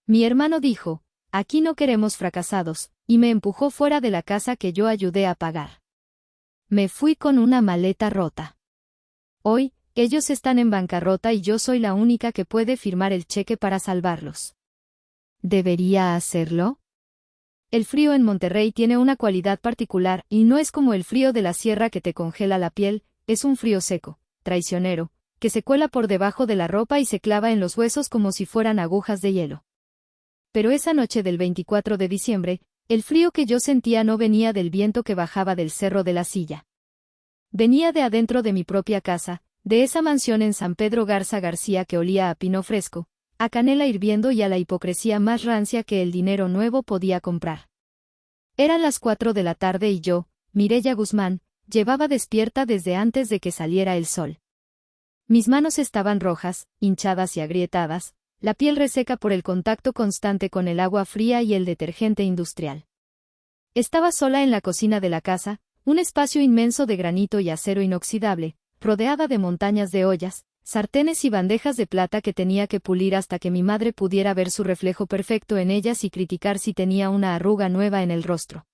Mi hermano dijo, aquí no queremos fracasados, y me empujó fuera de la casa que yo ayudé a pagar. Me fui con una maleta rota. Hoy, ellos están en bancarrota y yo soy la única que puede firmar el cheque para salvarlos. ¿Debería hacerlo? El frío en Monterrey tiene una cualidad particular y no es como el frío de la sierra que te congela la piel, es un frío seco, traicionero, que se cuela por debajo de la ropa y se clava en los huesos como si fueran agujas de hielo. Pero esa noche del 24 de diciembre, el frío que yo sentía no venía del viento que bajaba del Cerro de la Silla. Venía de adentro de mi propia casa, de esa mansión en San Pedro Garza García que olía a pino fresco, a canela hirviendo y a la hipocresía más rancia que el dinero nuevo podía comprar. Eran las 4 de la tarde y yo, Mireya Guzmán, llevaba despierta desde antes de que saliera el sol. Mis manos estaban rojas, hinchadas y agrietadas, la piel reseca por el contacto constante con el agua fría y el detergente industrial. Estaba sola en la cocina de la casa, un espacio inmenso de granito y acero inoxidable, rodeada de montañas de ollas, sartenes y bandejas de plata que tenía que pulir hasta que mi madre pudiera ver su reflejo perfecto en ellas y criticar si tenía una arruga nueva en el rostro.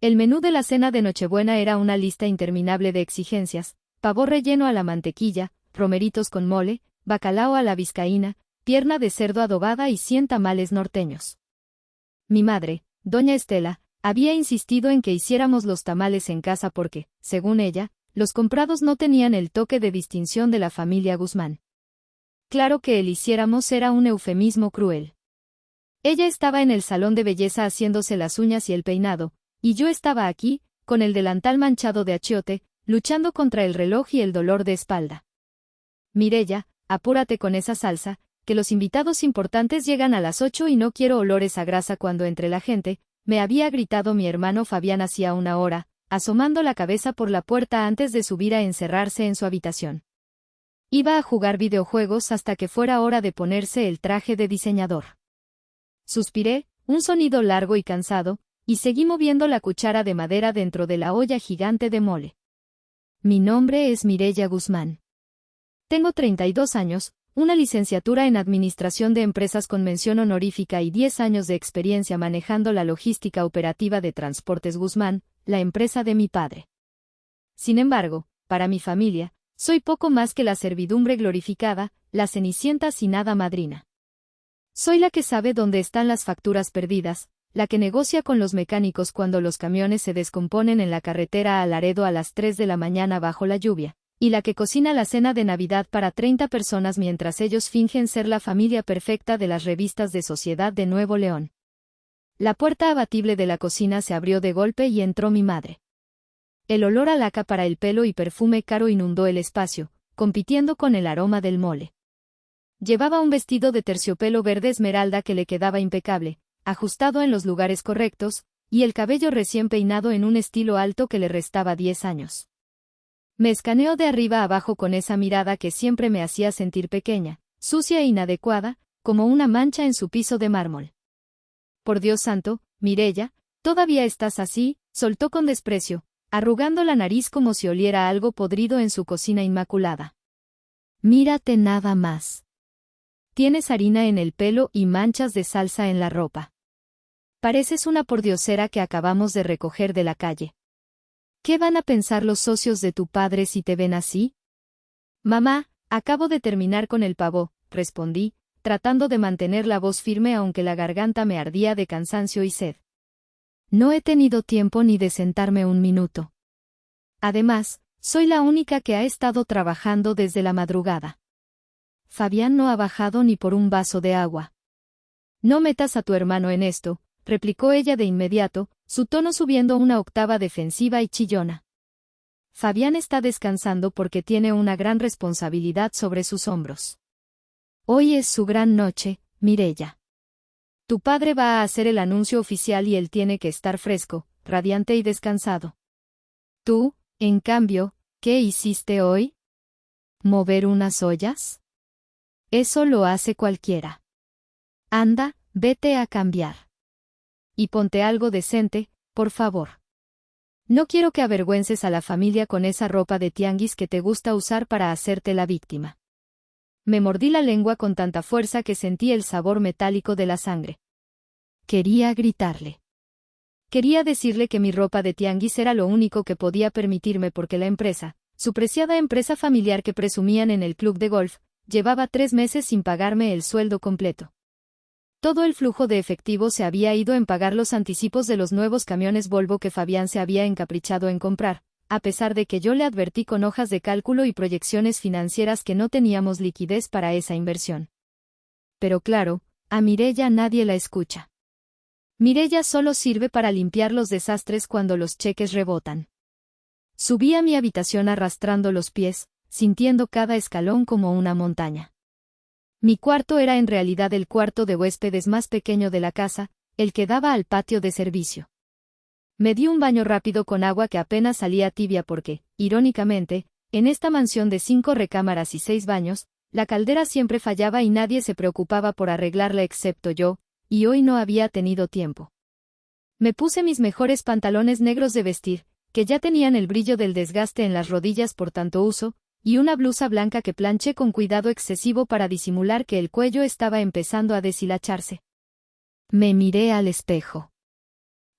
El menú de la cena de Nochebuena era una lista interminable de exigencias: pavo relleno a la mantequilla, romeritos con mole, bacalao a la vizcaína, pierna de cerdo adobada y 100 tamales norteños. Mi madre, doña Estela, había insistido en que hiciéramos los tamales en casa porque, según ella, los comprados no tenían el toque de distinción de la familia Guzmán. Claro que el hiciéramos era un eufemismo cruel. Ella estaba en el salón de belleza haciéndose las uñas y el peinado, y yo estaba aquí, con el delantal manchado de achiote, luchando contra el reloj y el dolor de espalda. Mireya, apúrate con esa salsa, que los invitados importantes llegan a las 8 y no quiero olores a grasa cuando entre la gente, me había gritado mi hermano Fabián hacía una hora, asomando la cabeza por la puerta antes de subir a encerrarse en su habitación. Iba a jugar videojuegos hasta que fuera hora de ponerse el traje de diseñador. Suspiré, un sonido largo y cansado, y seguí moviendo la cuchara de madera dentro de la olla gigante de mole. Mi nombre es Mireya Guzmán. Tengo 32 años, una licenciatura en Administración de Empresas con mención honorífica y 10 años de experiencia manejando la logística operativa de Transportes Guzmán, la empresa de mi padre. Sin embargo, para mi familia, soy poco más que la servidumbre glorificada, la cenicienta sin hada madrina. Soy la que sabe dónde están las facturas perdidas, la que negocia con los mecánicos cuando los camiones se descomponen en la carretera a Laredo a las 3 de la mañana bajo la lluvia, y la que cocina la cena de Navidad para 30 personas mientras ellos fingen ser la familia perfecta de las revistas de Sociedad de Nuevo León. La puerta abatible de la cocina se abrió de golpe y entró mi madre. El olor a laca para el pelo y perfume caro inundó el espacio, compitiendo con el aroma del mole. Llevaba un vestido de terciopelo verde esmeralda que le quedaba impecable, ajustado en los lugares correctos, y el cabello recién peinado en un estilo alto que le restaba 10 años. Me escaneó de arriba abajo con esa mirada que siempre me hacía sentir pequeña, sucia e inadecuada, como una mancha en su piso de mármol. Por Dios santo, Mireya, ¿todavía estás así?, soltó con desprecio, arrugando la nariz como si oliera algo podrido en su cocina inmaculada. Mírate nada más. Tienes harina en el pelo y manchas de salsa en la ropa. Pareces una pordiosera que acabamos de recoger de la calle. ¿Qué van a pensar los socios de tu padre si te ven así? Mamá, acabo de terminar con el pavo, respondí, tratando de mantener la voz firme aunque la garganta me ardía de cansancio y sed. No he tenido tiempo ni de sentarme un minuto. Además, soy la única que ha estado trabajando desde la madrugada. Fabián no ha bajado ni por un vaso de agua. No metas a tu hermano en esto, replicó ella de inmediato, su tono subiendo una octava defensiva y chillona. Fabián está descansando porque tiene una gran responsabilidad sobre sus hombros. Hoy es su gran noche, Mireya. Tu padre va a hacer el anuncio oficial y él tiene que estar fresco, radiante y descansado. Tú, en cambio, ¿qué hiciste hoy? ¿Mover unas ollas? Eso lo hace cualquiera. Anda, vete a cambiar. Y ponte algo decente, por favor. No quiero que avergüences a la familia con esa ropa de tianguis que te gusta usar para hacerte la víctima. Me mordí la lengua con tanta fuerza que sentí el sabor metálico de la sangre. Quería gritarle. Quería decirle que mi ropa de tianguis era lo único que podía permitirme porque la empresa, su preciada empresa familiar que presumían en el club de golf, llevaba 3 meses sin pagarme el sueldo completo. Todo el flujo de efectivo se había ido en pagar los anticipos de los nuevos camiones Volvo que Fabián se había encaprichado en comprar, a pesar de que yo le advertí con hojas de cálculo y proyecciones financieras que no teníamos liquidez para esa inversión. Pero claro, a Mireya nadie la escucha. Mireya solo sirve para limpiar los desastres cuando los cheques rebotan. Subí a mi habitación arrastrando los pies, sintiendo cada escalón como una montaña. Mi cuarto era en realidad el cuarto de huéspedes más pequeño de la casa, el que daba al patio de servicio. Me di un baño rápido con agua que apenas salía tibia porque, irónicamente, en esta mansión de 5 recámaras y 6 baños, la caldera siempre fallaba y nadie se preocupaba por arreglarla excepto yo, y hoy no había tenido tiempo. Me puse mis mejores pantalones negros de vestir, que ya tenían el brillo del desgaste en las rodillas por tanto uso, y una blusa blanca que planché con cuidado excesivo para disimular que el cuello estaba empezando a deshilacharse. Me miré al espejo.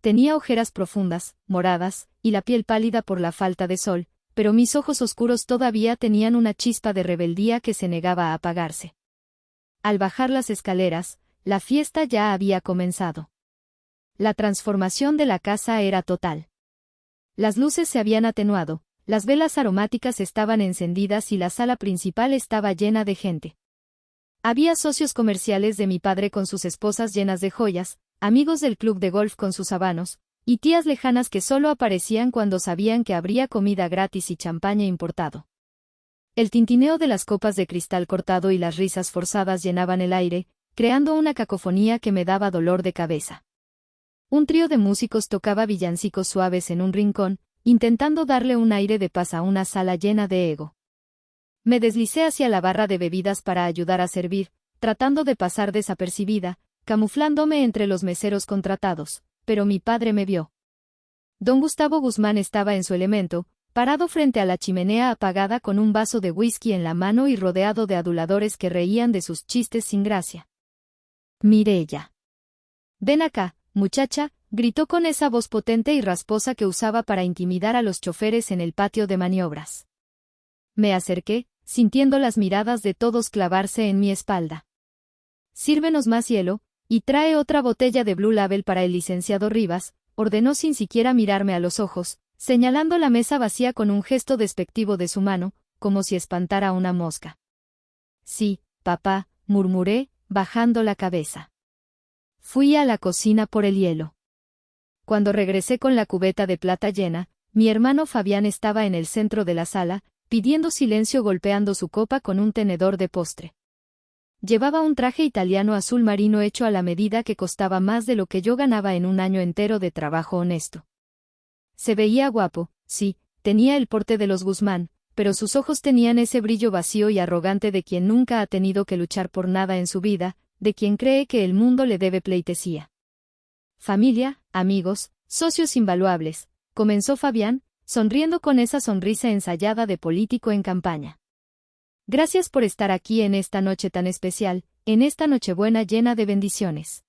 Tenía ojeras profundas, moradas, y la piel pálida por la falta de sol, pero mis ojos oscuros todavía tenían una chispa de rebeldía que se negaba a apagarse. Al bajar las escaleras, la fiesta ya había comenzado. La transformación de la casa era total. Las luces se habían atenuado, las velas aromáticas estaban encendidas y la sala principal estaba llena de gente. Había socios comerciales de mi padre con sus esposas llenas de joyas, amigos del club de golf con sus habanos, y tías lejanas que solo aparecían cuando sabían que habría comida gratis y champaña importado. El tintineo de las copas de cristal cortado y las risas forzadas llenaban el aire, creando una cacofonía que me daba dolor de cabeza. Un trío de músicos tocaba villancicos suaves en un rincón, intentando darle un aire de paz a una sala llena de ego. Me deslicé hacia la barra de bebidas para ayudar a servir, tratando de pasar desapercibida, camuflándome entre los meseros contratados, pero mi padre me vio. Don Gustavo Guzmán estaba en su elemento, parado frente a la chimenea apagada con un vaso de whisky en la mano y rodeado de aduladores que reían de sus chistes sin gracia. Mireya. Ven acá, muchacha, gritó con esa voz potente y rasposa que usaba para intimidar a los choferes en el patio de maniobras. Me acerqué, sintiendo las miradas de todos clavarse en mi espalda. Sírvenos más hielo, y trae otra botella de Blue Label para el licenciado Rivas, ordenó sin siquiera mirarme a los ojos, señalando la mesa vacía con un gesto despectivo de su mano, como si espantara una mosca. Sí, papá, murmuré, bajando la cabeza. Fui a la cocina por el hielo. Cuando regresé con la cubeta de plata llena, mi hermano Fabián estaba en el centro de la sala, pidiendo silencio golpeando su copa con un tenedor de postre. Llevaba un traje italiano azul marino hecho a la medida que costaba más de lo que yo ganaba en un año entero de trabajo honesto. Se veía guapo, sí, tenía el porte de los Guzmán, pero sus ojos tenían ese brillo vacío y arrogante de quien nunca ha tenido que luchar por nada en su vida, de quien cree que el mundo le debe pleitesía. Familia, amigos, socios invaluables, comenzó Fabián, sonriendo con esa sonrisa ensayada de político en campaña. Gracias por estar aquí en esta noche tan especial, en esta Nochebuena llena de bendiciones.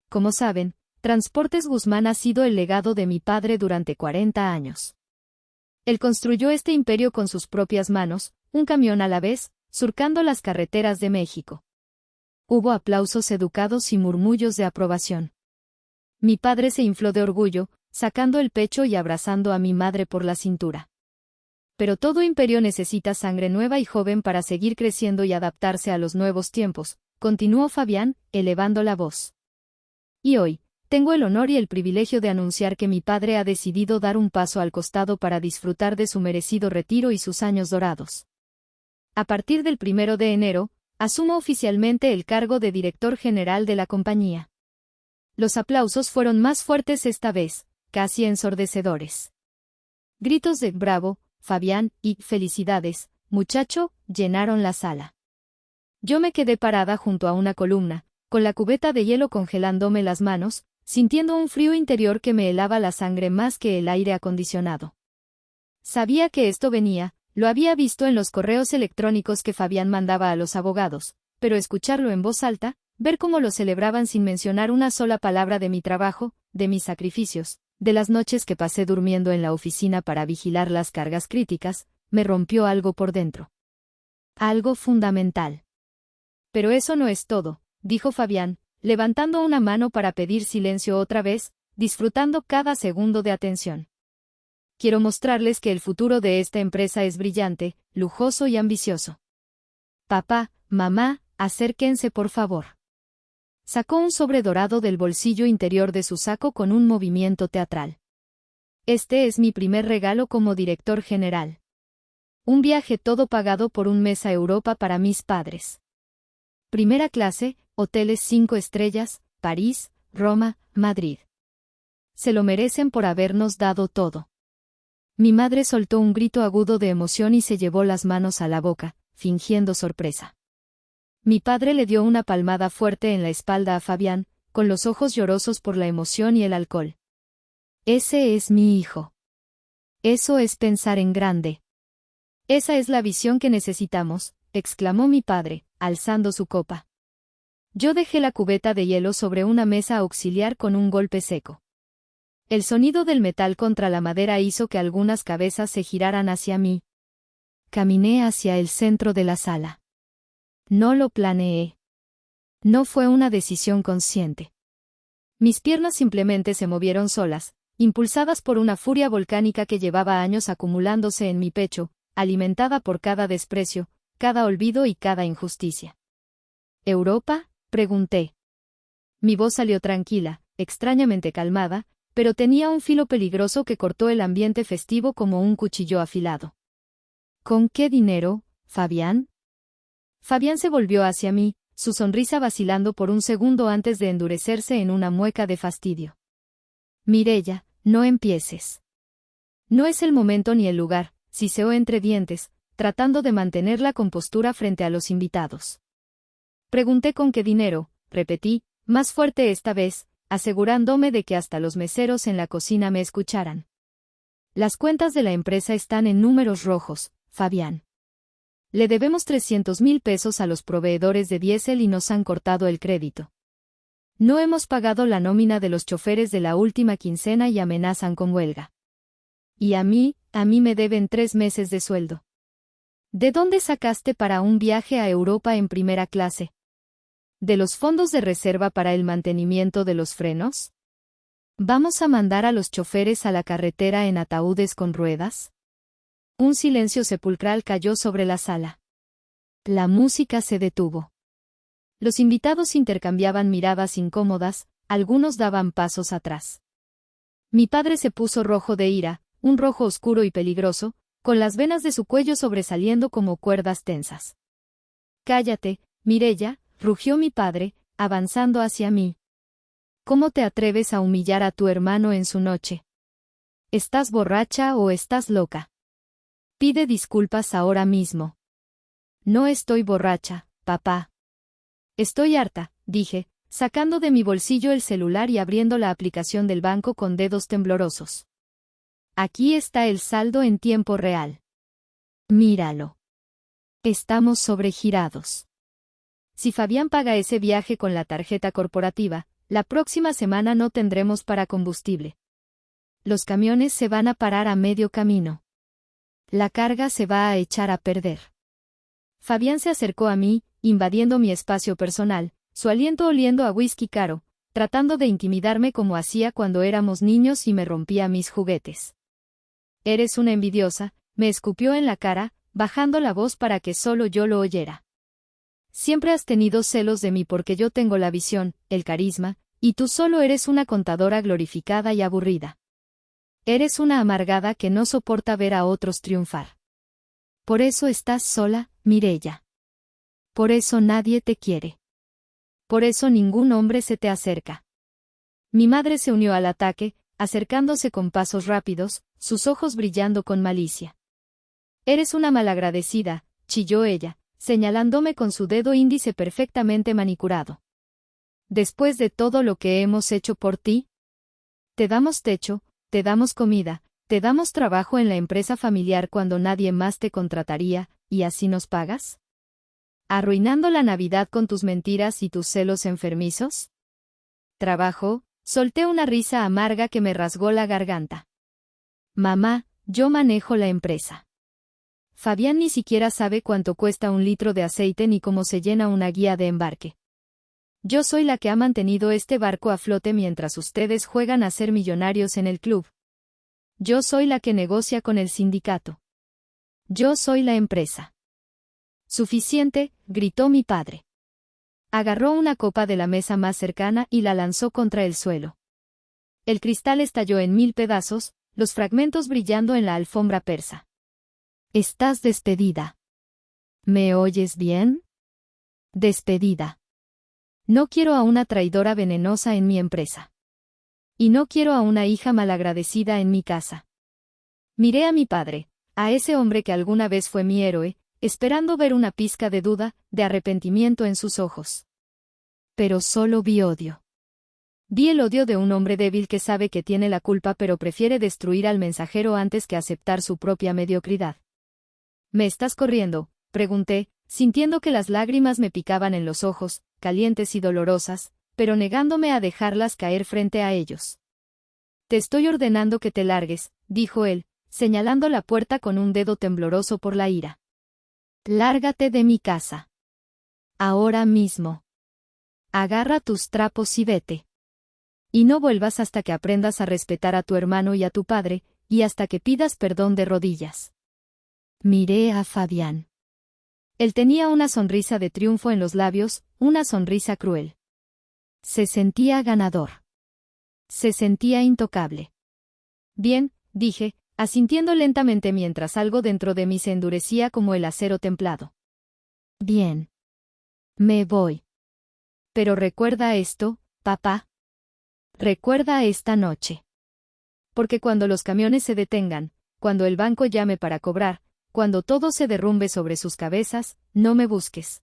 Como saben, Transportes Guzmán ha sido el legado de mi padre durante 40 años. Él construyó este imperio con sus propias manos, un camión a la vez, surcando las carreteras de México. Hubo aplausos educados y murmullos de aprobación. Mi padre se infló de orgullo, sacando el pecho y abrazando a mi madre por la cintura. Pero todo imperio necesita sangre nueva y joven para seguir creciendo y adaptarse a los nuevos tiempos, continuó Fabián, elevando la voz. Y hoy, tengo el honor y el privilegio de anunciar que mi padre ha decidido dar un paso al costado para disfrutar de su merecido retiro y sus años dorados. A partir del 1 de enero, asumo oficialmente el cargo de director general de la compañía. Los aplausos fueron más fuertes esta vez, casi ensordecedores. Gritos de «Bravo, Fabián» y «Felicidades, muchacho» llenaron la sala. Yo me quedé parada junto a una columna, con la cubeta de hielo congelándome las manos, sintiendo un frío interior que me helaba la sangre más que el aire acondicionado. Sabía que esto venía, Lo había visto en los correos electrónicos que Fabián mandaba a los abogados, pero escucharlo en voz alta, ver cómo lo celebraban sin mencionar una sola palabra de mi trabajo, de mis sacrificios, de las noches que pasé durmiendo en la oficina para vigilar las cargas críticas, me rompió algo por dentro. Algo fundamental. Pero eso no es todo, dijo Fabián, levantando una mano para pedir silencio otra vez, disfrutando cada segundo de atención. Quiero mostrarles que el futuro de esta empresa es brillante, lujoso y ambicioso. Papá, mamá, acérquense por favor. Sacó un sobre dorado del bolsillo interior de su saco con un movimiento teatral. Este es mi primer regalo como director general. Un viaje todo pagado por un mes a Europa para mis padres. Primera clase, hoteles 5 estrellas, París, Roma, Madrid. Se lo merecen por habernos dado todo. Mi madre soltó un grito agudo de emoción y se llevó las manos a la boca, fingiendo sorpresa. Mi padre le dio una palmada fuerte en la espalda a Fabián, con los ojos llorosos por la emoción y el alcohol. Ese es mi hijo. Eso es pensar en grande. Esa es la visión que necesitamos, exclamó mi padre, alzando su copa. Yo dejé la cubeta de hielo sobre una mesa auxiliar con un golpe seco. El sonido del metal contra la madera hizo que algunas cabezas se giraran hacia mí. Caminé hacia el centro de la sala. No lo planeé. No fue una decisión consciente. Mis piernas simplemente se movieron solas, impulsadas por una furia volcánica que llevaba años acumulándose en mi pecho, alimentada por cada desprecio, cada olvido y cada injusticia. ¿Europa?, pregunté. Mi voz salió tranquila, extrañamente calmada, pero tenía un filo peligroso que cortó el ambiente festivo como un cuchillo afilado. ¿Con qué dinero, Fabián? Fabián se volvió hacia mí, su sonrisa vacilando por un segundo antes de endurecerse en una mueca de fastidio. Mireya, no empieces. No es el momento ni el lugar, siseó entre dientes, tratando de mantener la compostura frente a los invitados. Pregunté con qué dinero, repetí, más fuerte esta vez, asegurándome de que hasta los meseros en la cocina me escucharan. Las cuentas de la empresa están en números rojos, Fabián. Le debemos 300,000 pesos a los proveedores de diésel y nos han cortado el crédito. No hemos pagado la nómina de los choferes de la última quincena y amenazan con huelga. Y a mí me deben 3 meses de sueldo. ¿De dónde sacaste para un viaje a Europa en primera clase? ¿De los fondos de reserva para el mantenimiento de los frenos? ¿Vamos a mandar a los choferes a la carretera en ataúdes con ruedas? Un silencio sepulcral cayó sobre la sala. La música se detuvo. Los invitados intercambiaban miradas incómodas, algunos daban pasos atrás. Mi padre se puso rojo de ira, un rojo oscuro y peligroso, con las venas de su cuello sobresaliendo como cuerdas tensas. «Cállate, Mireya», rugió mi padre, avanzando hacia mí. «¿Cómo te atreves a humillar a tu hermano en su noche? ¿Estás borracha o estás loca? Pide disculpas ahora mismo». «No estoy borracha, papá». «Estoy harta», dije, sacando de mi bolsillo el celular y abriendo la aplicación del banco con dedos temblorosos. Aquí está el saldo en tiempo real. Míralo. Estamos sobregirados. Si Fabián paga ese viaje con la tarjeta corporativa, la próxima semana no tendremos para combustible. Los camiones se van a parar a medio camino. La carga se va a echar a perder. Fabián se acercó a mí, invadiendo mi espacio personal, su aliento oliendo a whisky caro, tratando de intimidarme como hacía cuando éramos niños y me rompía mis juguetes. «Eres una envidiosa», me escupió en la cara, bajando la voz para que solo yo lo oyera. «Siempre has tenido celos de mí porque yo tengo la visión, el carisma, y tú solo eres una contadora glorificada y aburrida. Eres una amargada que no soporta ver a otros triunfar. Por eso estás sola, Mireya. Por eso nadie te quiere. Por eso ningún hombre se te acerca». Mi madre se unió al ataque, acercándose con pasos rápidos, sus ojos brillando con malicia. «Eres una malagradecida», chilló ella, señalándome con su dedo índice perfectamente manicurado. «Después de todo lo que hemos hecho por ti, te damos techo, te damos comida, ¿Te damos trabajo en la empresa familiar cuando nadie más te contrataría, y así nos pagas? ¿Arruinando la Navidad con tus mentiras y tus celos enfermizos? ¿Trabajo? Solté una risa amarga que me rasgó la garganta. Mamá, yo manejo la empresa. Fabián ni siquiera sabe cuánto cuesta un litro de aceite ni cómo se llena una guía de embarque. Yo soy la que ha mantenido este barco a flote mientras ustedes juegan a ser millonarios en el club. Yo soy la que negocia con el sindicato. Yo soy la empresa. Suficiente, gritó mi padre. Agarró una copa de la mesa más cercana y la lanzó contra el suelo. El cristal estalló en 1000 pedazos, los fragmentos brillando en la alfombra persa. Estás despedida. ¿Me oyes bien? Despedida. No quiero a una traidora venenosa en mi empresa. Y no quiero a una hija malagradecida en mi casa. Miré a mi padre, a ese hombre que alguna vez fue mi héroe, esperando ver una pizca de duda, de arrepentimiento en sus ojos. Pero solo vi odio. Vi el odio de un hombre débil que sabe que tiene la culpa pero prefiere destruir al mensajero antes que aceptar su propia mediocridad. ¿Me estás corriendo?, pregunté, sintiendo que las lágrimas me picaban en los ojos, calientes y dolorosas, pero negándome a dejarlas caer frente a ellos. Te estoy ordenando que te largues, dijo él, señalando la puerta con un dedo tembloroso por la ira. Lárgate de mi casa. Ahora mismo. Agarra tus trapos y vete. Y no vuelvas hasta que aprendas a respetar a tu hermano y a tu padre, y hasta que pidas perdón de rodillas. Miré a Fabián. Él tenía una sonrisa de triunfo en los labios, una sonrisa cruel. Se sentía ganador. Se sentía intocable. Bien, dije, asintiendo lentamente mientras algo dentro de mí se endurecía como el acero templado. Bien. Me voy. Pero recuerda esto, papá. Recuerda esta noche. Porque cuando los camiones se detengan, cuando el banco llame para cobrar, cuando todo se derrumbe sobre sus cabezas, no me busques.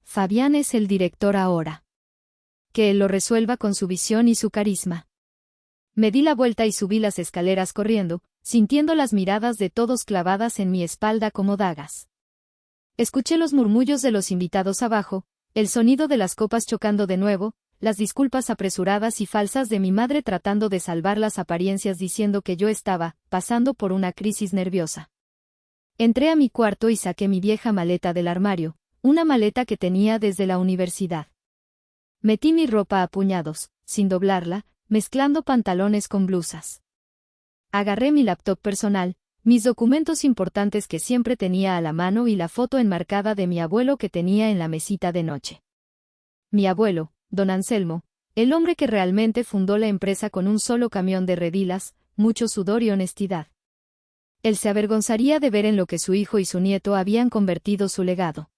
Fabián es el director ahora. Que él lo resuelva con su visión y su carisma. Me di la vuelta y subí las escaleras corriendo, sintiendo las miradas de todos clavadas en mi espalda como dagas. Escuché los murmullos de los invitados abajo, el sonido de las copas chocando de nuevo, las disculpas apresuradas y falsas de mi madre tratando de salvar las apariencias diciendo que yo estaba pasando por una crisis nerviosa. Entré a mi cuarto y saqué mi vieja maleta del armario, una maleta que tenía desde la universidad. Metí mi ropa a puñados, sin doblarla, mezclando pantalones con blusas. Agarré mi laptop personal, mis documentos importantes que siempre tenía a la mano y la foto enmarcada de mi abuelo que tenía en la mesita de noche. Mi abuelo, don Anselmo, el hombre que realmente fundó la empresa con un solo camión de redilas, mucho sudor y honestidad. Él se avergonzaría de ver en lo que su hijo y su nieto habían convertido su legado.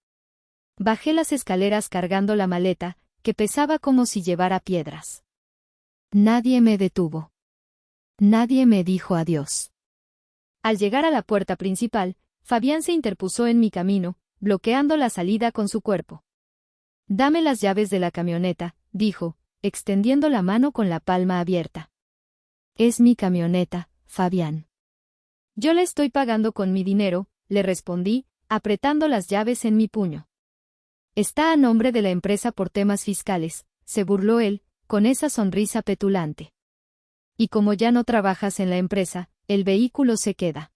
Bajé las escaleras cargando la maleta, que pesaba como si llevara piedras. Nadie me detuvo. Nadie me dijo adiós. Al llegar a la puerta principal, Fabián se interpuso en mi camino, bloqueando la salida con su cuerpo. Dame las llaves de la camioneta, dijo, extendiendo la mano con la palma abierta. Es mi camioneta, Fabián. Yo la estoy pagando con mi dinero, le respondí, apretando las llaves en mi puño. Está a nombre de la empresa por temas fiscales, se burló él, con esa sonrisa petulante. Y como ya no trabajas en la empresa, el vehículo se queda.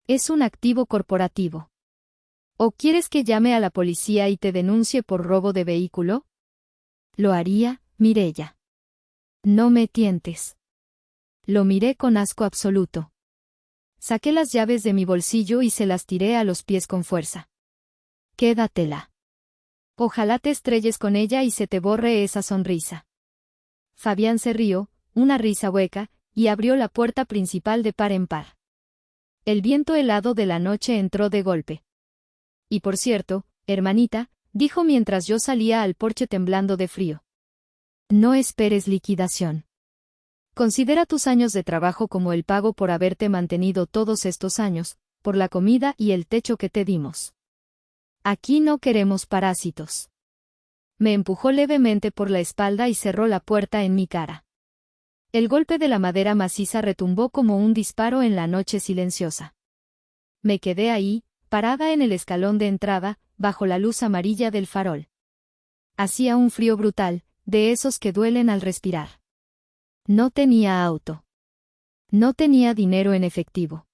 Es un activo corporativo. ¿O quieres que llame a la policía y te denuncie por robo de vehículo? Lo haría, Mireya. No me tientes. Lo miré con asco absoluto. Saqué las llaves de mi bolsillo y se las tiré a los pies con fuerza. Quédatela. Ojalá te estrelles con ella y se te borre esa sonrisa. Fabián se rió, una risa hueca, y abrió la puerta principal de par en par. El viento helado de la noche entró de golpe. Y por cierto, hermanita, dijo mientras yo salía al porche temblando de frío. No esperes liquidación. Considera tus años de trabajo como el pago por haberte mantenido todos estos años, por la comida y el techo que te dimos. Aquí no queremos parásitos. Me empujó levemente por la espalda y cerró la puerta en mi cara. El golpe de la madera maciza retumbó como un disparo en la noche silenciosa. Me quedé ahí, parada en el escalón de entrada, bajo la luz amarilla del farol. Hacía un frío brutal, de esos que duelen al respirar. No tenía auto. No tenía dinero en efectivo.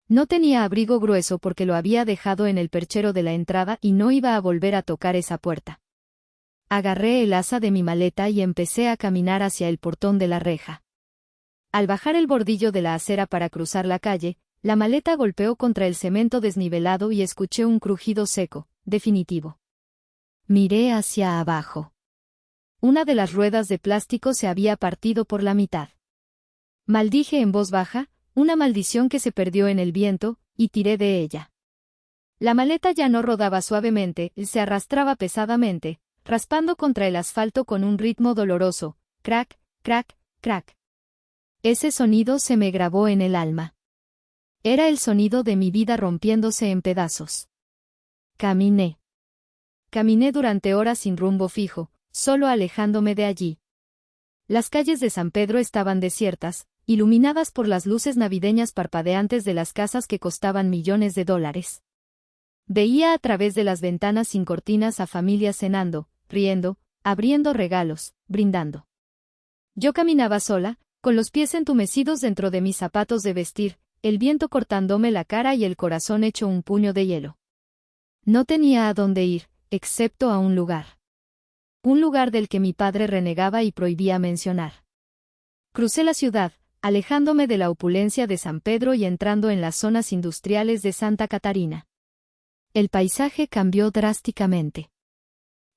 No tenía abrigo grueso porque lo había dejado en el perchero de la entrada y no iba a volver a tocar esa puerta. Agarré el asa de mi maleta y empecé a caminar hacia el portón de la reja. Al bajar el bordillo de la acera para cruzar la calle, la maleta golpeó contra el cemento desnivelado y escuché un crujido seco, definitivo. Miré hacia abajo. Una de las ruedas de plástico se había partido por la mitad. Maldije en voz baja, una maldición que se perdió en el viento, y tiré de ella. La maleta ya no rodaba suavemente, se arrastraba pesadamente, raspando contra el asfalto con un ritmo doloroso, crack, crack, crack. Ese sonido se me grabó en el alma. Era el sonido de mi vida rompiéndose en pedazos. Caminé. Caminé durante horas sin rumbo fijo, solo alejándome de allí. Las calles de San Pedro estaban desiertas, iluminadas por las luces navideñas parpadeantes de las casas que costaban millones de dólares. Veía a través de las ventanas sin cortinas a familias cenando, riendo, abriendo regalos, brindando. Yo caminaba sola, con los pies entumecidos dentro de mis zapatos de vestir, el viento cortándome la cara y el corazón hecho un puño de hielo. No tenía a dónde ir, excepto a un lugar. Un lugar del que mi padre renegaba y prohibía mencionar. Crucé la ciudad, alejándome de la opulencia de San Pedro y entrando en las zonas industriales de Santa Catarina. El paisaje cambió drásticamente.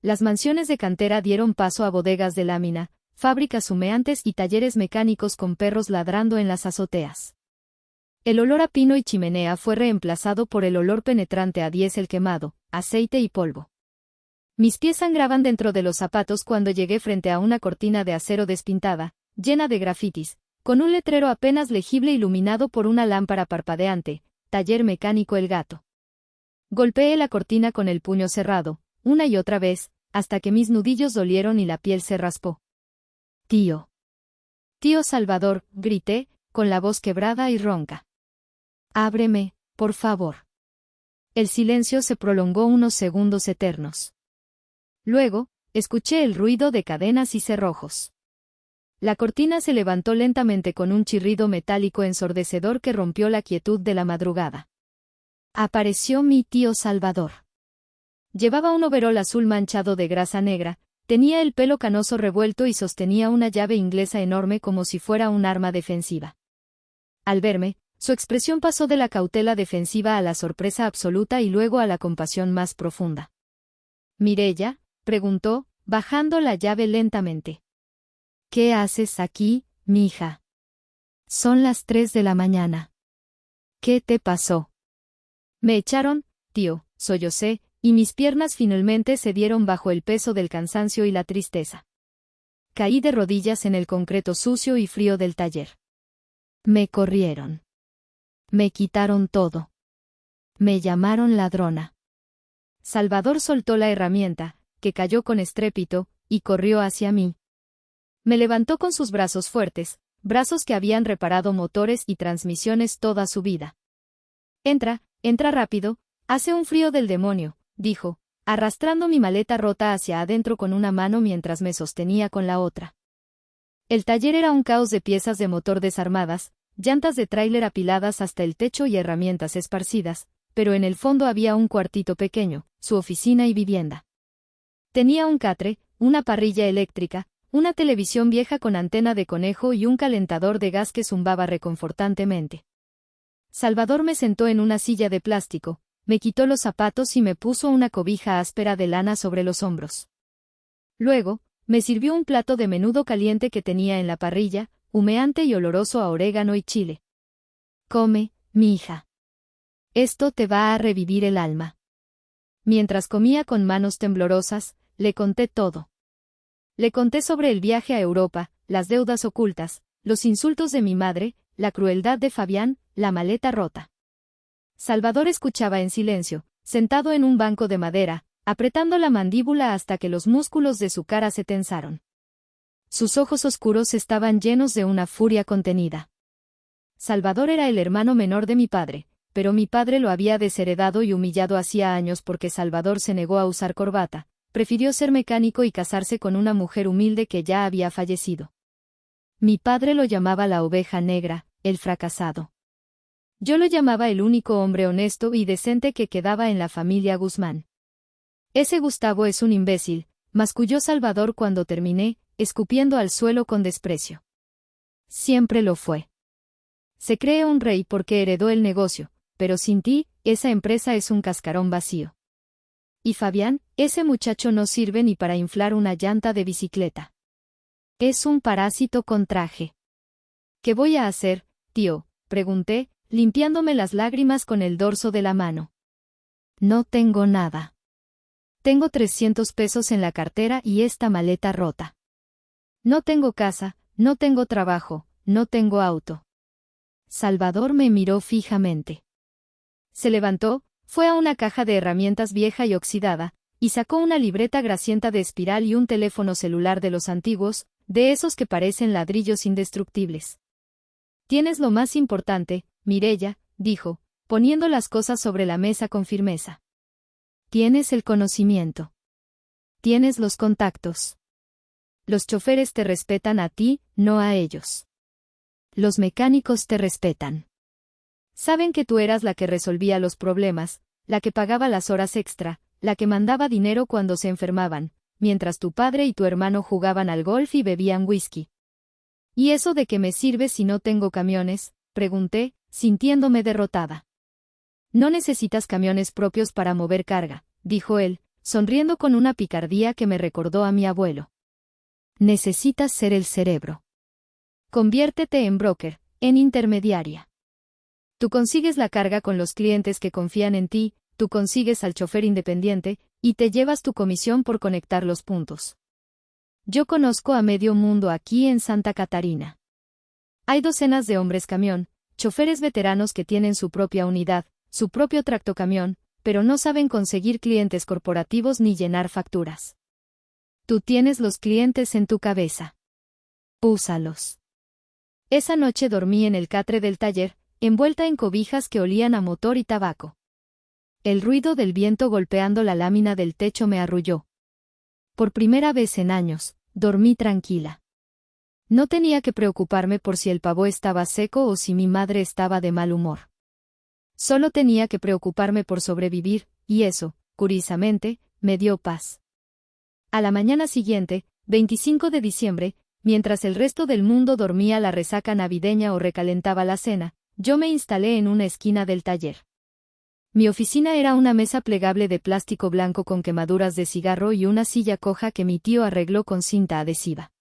Las mansiones de cantera dieron paso a bodegas de lámina, fábricas humeantes y talleres mecánicos con perros ladrando en las azoteas. El olor a pino y chimenea fue reemplazado por el olor penetrante a diésel quemado, aceite y polvo. Mis pies sangraban dentro de los zapatos cuando llegué frente a una cortina de acero despintada, llena de grafitis, con un letrero apenas legible iluminado por una lámpara parpadeante, Taller Mecánico El Gato. Golpeé la cortina con el puño cerrado, una y otra vez, hasta que mis nudillos dolieron y la piel se raspó. Tío. Tío Salvador, grité, con la voz quebrada y ronca. Ábreme, por favor. El silencio se prolongó unos segundos eternos. Luego, escuché el ruido de cadenas y cerrojos. La cortina se levantó lentamente con un chirrido metálico ensordecedor que rompió la quietud de la madrugada. Apareció mi tío Salvador. Llevaba un overol azul manchado de grasa negra, tenía el pelo canoso revuelto y sostenía una llave inglesa enorme como si fuera un arma defensiva. Al verme, su expresión pasó de la cautela defensiva a la sorpresa absoluta y luego a la compasión más profunda. —¿Mireya? —preguntó, bajando la llave lentamente. —¿Qué haces aquí, mija? Son las 3 de la mañana. ¿Qué te pasó? Me echaron, tío, sollocé, y mis piernas finalmente cedieron bajo el peso del cansancio y la tristeza. Caí de rodillas en el concreto sucio y frío del taller. Me corrieron. Me quitaron todo. Me llamaron ladrona. Salvador soltó la herramienta, que cayó con estrépito, y corrió hacia mí. Me levantó con sus brazos fuertes, brazos que habían reparado motores y transmisiones toda su vida. Entra rápido, hace un frío del demonio, dijo, arrastrando mi maleta rota hacia adentro con una mano mientras me sostenía con la otra. El taller era un caos de piezas de motor desarmadas, llantas de tráiler apiladas hasta el techo y herramientas esparcidas, pero en el fondo había un cuartito pequeño, su oficina y vivienda. Tenía un catre, una parrilla eléctrica, una televisión vieja con antena de conejo y un calentador de gas que zumbaba reconfortantemente. Salvador me sentó en una silla de plástico, me quitó los zapatos y me puso una cobija áspera de lana sobre los hombros. Luego, me sirvió un plato de menudo caliente que tenía en la parrilla, humeante y oloroso a orégano y chile. Come, mi hija. Esto te va a revivir el alma. Mientras comía con manos temblorosas, le conté todo. Le conté sobre el viaje a Europa, las deudas ocultas, los insultos de mi madre, la crueldad de Fabián, la maleta rota. Salvador escuchaba en silencio, sentado en un banco de madera, apretando la mandíbula hasta que los músculos de su cara se tensaron. Sus ojos oscuros estaban llenos de una furia contenida. Salvador era el hermano menor de mi padre, pero mi padre lo había desheredado y humillado hacía años porque Salvador se negó a usar corbata, prefirió ser mecánico y casarse con una mujer humilde que ya había fallecido. Mi padre lo llamaba la oveja negra, el fracasado. Yo lo llamaba el único hombre honesto y decente que quedaba en la familia Guzmán. Ese Gustavo es un imbécil, masculló Salvador cuando terminé, escupiendo al suelo con desprecio. Siempre lo fue. Se cree un rey porque heredó el negocio, pero sin ti, esa empresa es un cascarón vacío. Y Fabián, ese muchacho no sirve ni para inflar una llanta de bicicleta. Es un parásito con traje. ¿Qué voy a hacer, tío?, pregunté, limpiándome las lágrimas con el dorso de la mano. No tengo nada. Tengo 300 pesos en la cartera y esta maleta rota. No tengo casa, no tengo trabajo, no tengo auto. Salvador me miró fijamente. Se levantó, fue a una caja de herramientas vieja y oxidada, y sacó una libreta grasienta de espiral y un teléfono celular de los antiguos, de esos que parecen ladrillos indestructibles. Tienes lo más importante, Mireya, dijo, poniendo las cosas sobre la mesa con firmeza. Tienes el conocimiento. Tienes los contactos. Los choferes te respetan a ti, no a ellos. Los mecánicos te respetan. Saben que tú eras la que resolvía los problemas, la que pagaba las horas extra, la que mandaba dinero cuando se enfermaban, mientras tu padre y tu hermano jugaban al golf y bebían whisky. ¿Y eso de qué me sirve si no tengo camiones?, pregunté, sintiéndome derrotada. No necesitas camiones propios para mover carga, dijo él, sonriendo con una picardía que me recordó a mi abuelo. Necesitas ser el cerebro. Conviértete en broker, en intermediaria. Tú consigues la carga con los clientes que confían en ti, tú consigues al chofer independiente, y te llevas tu comisión por conectar los puntos. Yo conozco a medio mundo aquí en Santa Catarina. Hay docenas de hombres camión, choferes veteranos que tienen su propia unidad, su propio tractocamión, pero no saben conseguir clientes corporativos ni llenar facturas. Tú tienes los clientes en tu cabeza. Úsalos. Esa noche dormí en el catre del taller, envuelta en cobijas que olían a motor y tabaco. El ruido del viento golpeando la lámina del techo me arrulló. Por primera vez en años, dormí tranquila. No tenía que preocuparme por si el pavo estaba seco o si mi madre estaba de mal humor. Solo tenía que preocuparme por sobrevivir, y eso, curiosamente, me dio paz. A la mañana siguiente, 25 de diciembre, mientras el resto del mundo dormía la resaca navideña o recalentaba la cena, yo me instalé en una esquina del taller. Mi oficina era una mesa plegable de plástico blanco con quemaduras de cigarro y una silla coja que mi tío arregló con cinta adhesiva.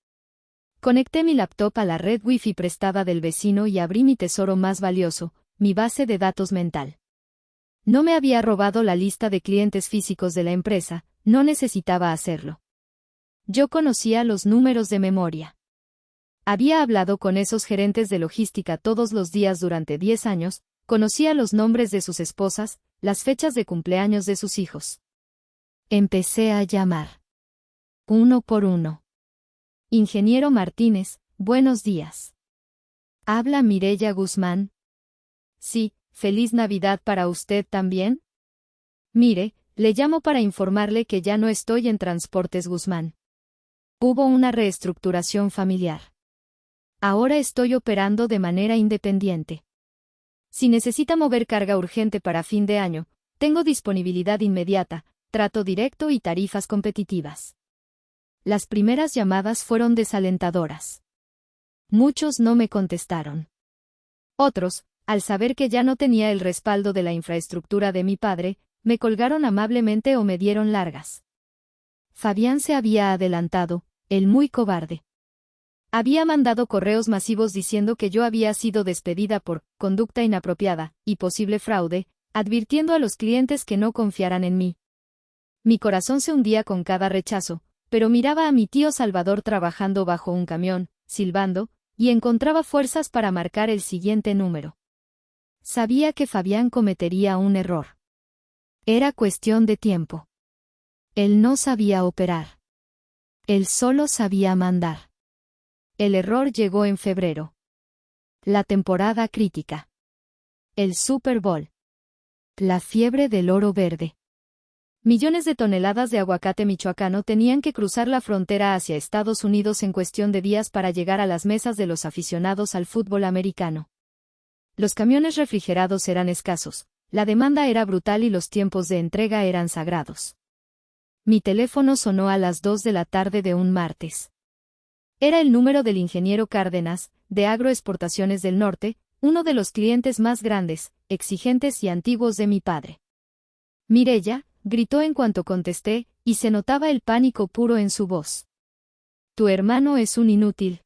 Conecté mi laptop a la red Wi-Fi prestada del vecino y abrí mi tesoro más valioso, mi base de datos mental. No me había robado la lista de clientes físicos de la empresa, no necesitaba hacerlo. Yo conocía los números de memoria. Había hablado con esos gerentes de logística todos los días durante 10 años, conocía los nombres de sus esposas, las fechas de cumpleaños de sus hijos. Empecé a llamar. Uno por uno. Ingeniero Martínez, buenos días. ¿Habla Mireya Guzmán? Sí, feliz Navidad para usted también. Mire, le llamo para informarle que ya no estoy en Transportes Guzmán. Hubo una reestructuración familiar. Ahora estoy operando de manera independiente. Si necesita mover carga urgente para fin de año, tengo disponibilidad inmediata, trato directo y tarifas competitivas. Las primeras llamadas fueron desalentadoras. Muchos no me contestaron. Otros, al saber que ya no tenía el respaldo de la infraestructura de mi padre, me colgaron amablemente o me dieron largas. Fabián se había adelantado, el muy cobarde. Había mandado correos masivos diciendo que yo había sido despedida por conducta inapropiada y posible fraude, advirtiendo a los clientes que no confiaran en mí. Mi corazón se hundía con cada rechazo, pero miraba a mi tío Salvador trabajando bajo un camión, silbando, y encontraba fuerzas para marcar el siguiente número. Sabía que Fabián cometería un error. Era cuestión de tiempo. Él no sabía operar. Él solo sabía mandar. El error llegó en febrero. La temporada crítica. El Super Bowl. La fiebre del oro verde. Millones de toneladas de aguacate michoacano tenían que cruzar la frontera hacia Estados Unidos en cuestión de días para llegar a las mesas de los aficionados al fútbol americano. Los camiones refrigerados eran escasos, la demanda era brutal y los tiempos de entrega eran sagrados. Mi teléfono sonó a las 2 de la tarde de un martes. Era el número del ingeniero Cárdenas, de Agroexportaciones del Norte, uno de los clientes más grandes, exigentes y antiguos de mi padre. Mireya, gritó en cuanto contesté, y se notaba el pánico puro en su voz. Tu hermano es un inútil.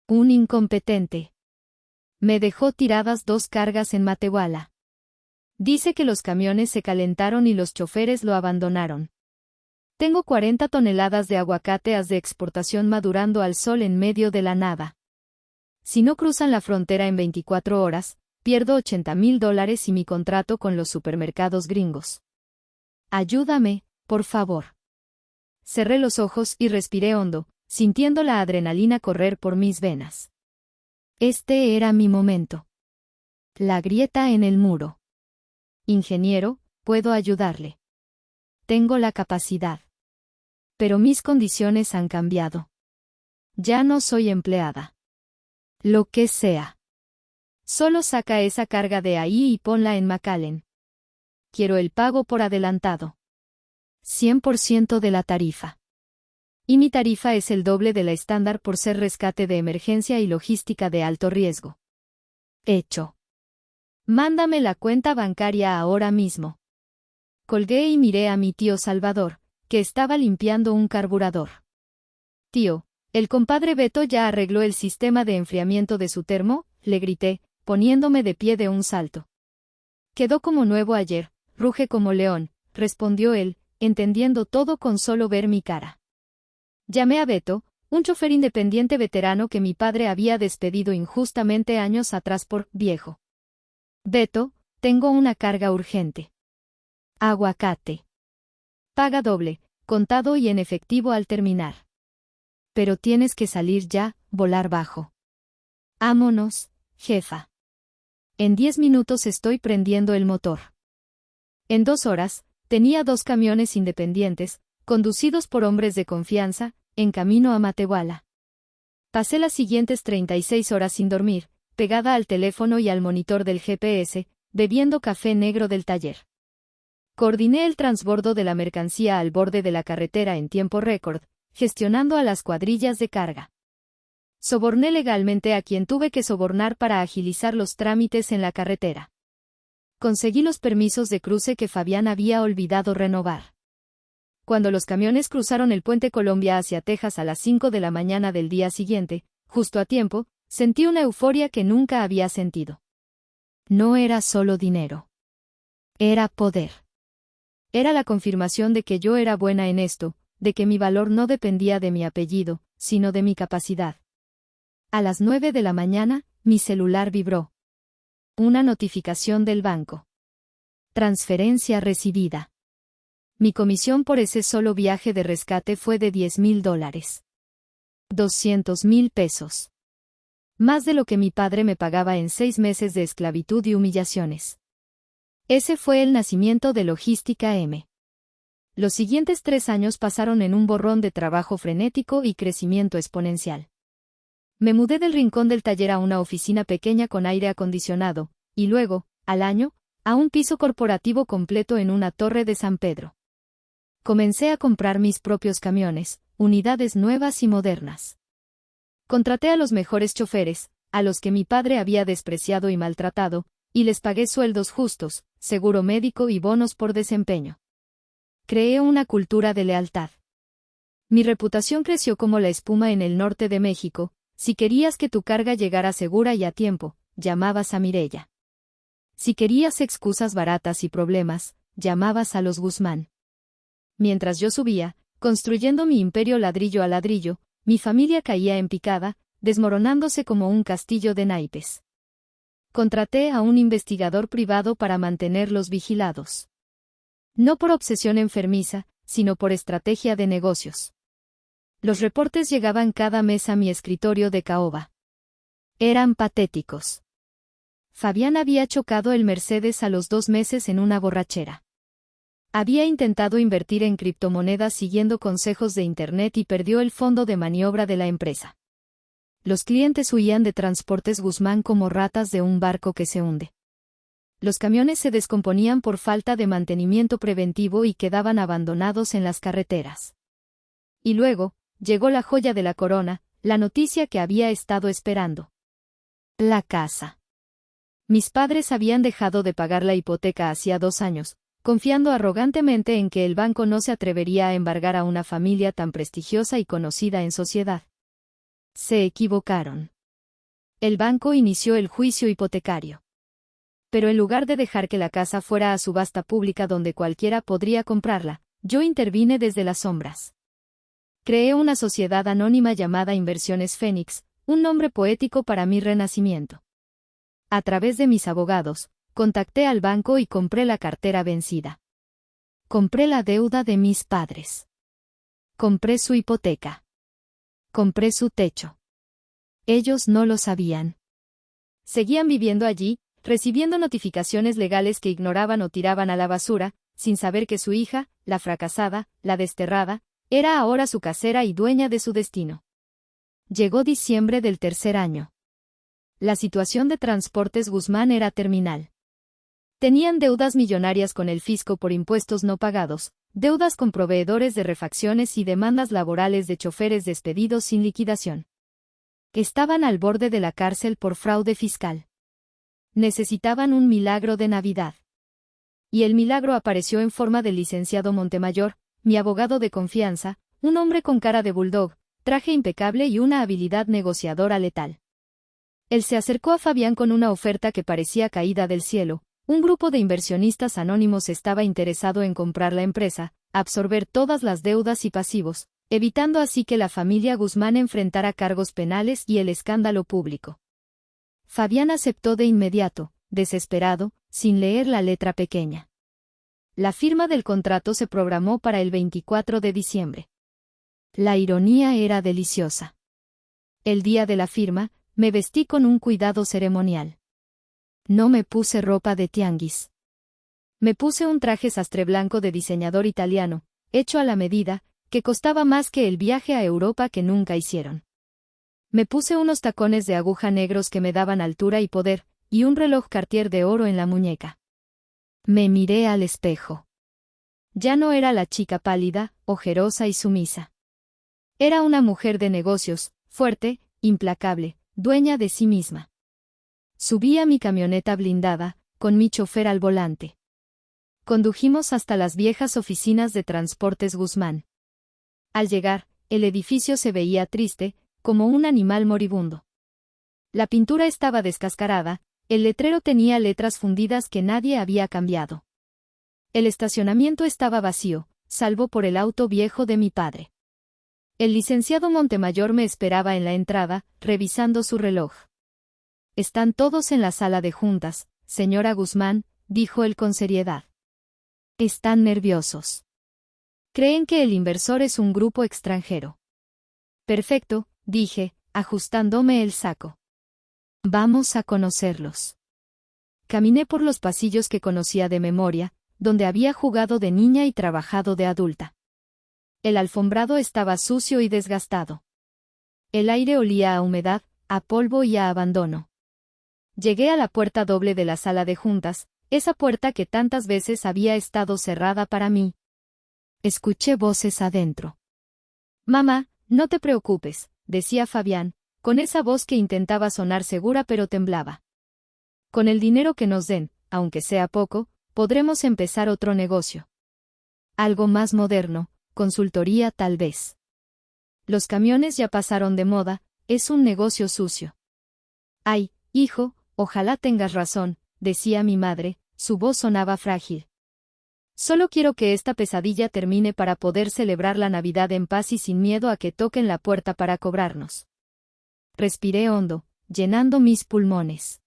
Un incompetente. Me dejó tiradas 2 cargas en Matehuala. Dice que los camiones se calentaron y los choferes lo abandonaron. Tengo 40 toneladas de aguacateas de exportación madurando al sol en medio de la nada. Si no cruzan la frontera en 24 horas, pierdo $80,000 y mi contrato con los supermercados gringos. Ayúdame, por favor. Cerré los ojos y respiré hondo, sintiendo la adrenalina correr por mis venas. Este era mi momento. La grieta en el muro. Ingeniero, puedo ayudarle. Tengo la capacidad. Pero mis condiciones han cambiado. Ya no soy empleada. Lo que sea. Solo saca esa carga de ahí y ponla en McAllen. Quiero el pago por adelantado. 100% de la tarifa. Y mi tarifa es el doble de la estándar por ser rescate de emergencia y logística de alto riesgo. Hecho. Mándame la cuenta bancaria ahora mismo. Colgué y miré a mi tío Salvador, que estaba limpiando un carburador. Tío, ¿el compadre Beto ya arregló el sistema de enfriamiento de su termo?, le grité, poniéndome de pie de un salto. Quedó como nuevo ayer, ruge como león, respondió él, entendiendo todo con solo ver mi cara. Llamé a Beto, un chofer independiente veterano que mi padre había despedido injustamente años atrás por viejo. Beto, tengo una carga urgente. Aguacate. Paga doble, contado y en efectivo al terminar. Pero tienes que salir ya, volar bajo. Ámonos, jefa. En 10 minutos estoy prendiendo el motor. En 2 horas, tenía 2 camiones independientes, conducidos por hombres de confianza, en camino a Matehuala. Pasé las siguientes 36 horas sin dormir, pegada al teléfono y al monitor del GPS, bebiendo café negro del taller. Coordiné el transbordo de la mercancía al borde de la carretera en tiempo récord, gestionando a las cuadrillas de carga. Soborné legalmente a quien tuve que sobornar para agilizar los trámites en la carretera. Conseguí los permisos de cruce que Fabián había olvidado renovar. Cuando los camiones cruzaron el puente Colombia hacia Texas a las 5 de la mañana del día siguiente, justo a tiempo, sentí una euforia que nunca había sentido. No era solo dinero. Era poder. Era la confirmación de que yo era buena en esto, de que mi valor no dependía de mi apellido, sino de mi capacidad. A las 9 de la mañana, mi celular vibró. Una notificación del banco. Transferencia recibida. Mi comisión por ese solo viaje de rescate fue de $10,000. 200,000 pesos. Más de lo que mi padre me pagaba en 6 meses de esclavitud y humillaciones. Ese fue el nacimiento de Logística M. Los siguientes 3 años pasaron en un borrón de trabajo frenético y crecimiento exponencial. Me mudé del rincón del taller a una oficina pequeña con aire acondicionado, y luego, al año, a un piso corporativo completo en una torre de San Pedro. Comencé a comprar mis propios camiones, unidades nuevas y modernas. Contraté a los mejores choferes, a los que mi padre había despreciado y maltratado, y les pagué sueldos justos, seguro médico y bonos por desempeño. Creé una cultura de lealtad. Mi reputación creció como la espuma en el norte de México. Si querías que tu carga llegara segura y a tiempo, llamabas a Mireya. Si querías excusas baratas y problemas, llamabas a los Guzmán. Mientras yo subía, construyendo mi imperio ladrillo a ladrillo, mi familia caía en picada, desmoronándose como un castillo de naipes. Contraté a un investigador privado para mantenerlos vigilados. No por obsesión enfermiza, sino por estrategia de negocios. Los reportes llegaban cada mes a mi escritorio de caoba. Eran patéticos. Fabián había chocado el Mercedes a los 2 meses en una borrachera. Había intentado invertir en criptomonedas siguiendo consejos de Internet y perdió el fondo de maniobra de la empresa. Los clientes huían de Transportes Guzmán como ratas de un barco que se hunde. Los camiones se descomponían por falta de mantenimiento preventivo y quedaban abandonados en las carreteras. Y luego, llegó la joya de la corona, la noticia que había estado esperando. La casa. Mis padres habían dejado de pagar la hipoteca hacía 2 años, confiando arrogantemente en que el banco no se atrevería a embargar a una familia tan prestigiosa y conocida en sociedad. Se equivocaron. El banco inició el juicio hipotecario. Pero en lugar de dejar que la casa fuera a subasta pública donde cualquiera podría comprarla, yo intervine desde las sombras. Creé una sociedad anónima llamada Inversiones Fénix, un nombre poético para mi renacimiento. A través de mis abogados, contacté al banco y compré la cartera vencida. Compré la deuda de mis padres. Compré su hipoteca. Compré su techo. Ellos no lo sabían. Seguían viviendo allí, recibiendo notificaciones legales que ignoraban o tiraban a la basura, sin saber que su hija, la fracasada, la desterrada, era ahora su casera y dueña de su destino. Llegó diciembre del 3er año. La situación de Transportes Guzmán era terminal. Tenían deudas millonarias con el fisco por impuestos no pagados, deudas con proveedores de refacciones y demandas laborales de choferes despedidos sin liquidación. Estaban al borde de la cárcel por fraude fiscal. Necesitaban un milagro de Navidad. Y el milagro apareció en forma del licenciado Montemayor, mi abogado de confianza, un hombre con cara de bulldog, traje impecable y una habilidad negociadora letal. Él se acercó a Fabián con una oferta que parecía caída del cielo. Un grupo de inversionistas anónimos estaba interesado en comprar la empresa, absorber todas las deudas y pasivos, evitando así que la familia Guzmán enfrentara cargos penales y el escándalo público. Fabián aceptó de inmediato, desesperado, sin leer la letra pequeña. La firma del contrato se programó para el 24 de diciembre. La ironía era deliciosa. El día de la firma, me vestí con un cuidado ceremonial. No me puse ropa de tianguis. Me puse un traje sastre blanco de diseñador italiano, hecho a la medida, que costaba más que el viaje a Europa que nunca hicieron. Me puse unos tacones de aguja negros que me daban altura y poder, y un reloj Cartier de oro en la muñeca. Me miré al espejo. Ya no era la chica pálida, ojerosa y sumisa. Era una mujer de negocios, fuerte, implacable, dueña de sí misma. Subí a mi camioneta blindada, con mi chofer al volante. Condujimos hasta las viejas oficinas de Transportes Guzmán. Al llegar, el edificio se veía triste, como un animal moribundo. La pintura estaba descascarada, el letrero tenía letras fundidas que nadie había cambiado. El estacionamiento estaba vacío, salvo por el auto viejo de mi padre. El licenciado Montemayor me esperaba en la entrada, revisando su reloj. «Están todos en la sala de juntas, señora Guzmán», dijo él con seriedad. «Están nerviosos. Creen que el inversor es un grupo extranjero». «Perfecto», dije, ajustándome el saco. «Vamos a conocerlos». Caminé por los pasillos que conocía de memoria, donde había jugado de niña y trabajado de adulta. El alfombrado estaba sucio y desgastado. El aire olía a humedad, a polvo y a abandono. Llegué a la puerta doble de la sala de juntas, esa puerta que tantas veces había estado cerrada para mí. Escuché voces adentro. «Mamá, no te preocupes», decía Fabián, con esa voz que intentaba sonar segura pero temblaba. «Con el dinero que nos den, aunque sea poco, podremos empezar otro negocio. Algo más moderno, consultoría tal vez. Los camiones ya pasaron de moda, es un negocio sucio». «Ay, hijo, ojalá tengas razón», decía mi madre, su voz sonaba frágil. «Solo quiero que esta pesadilla termine para poder celebrar la Navidad en paz y sin miedo a que toquen la puerta para cobrarnos». Respiré hondo, llenando mis pulmones.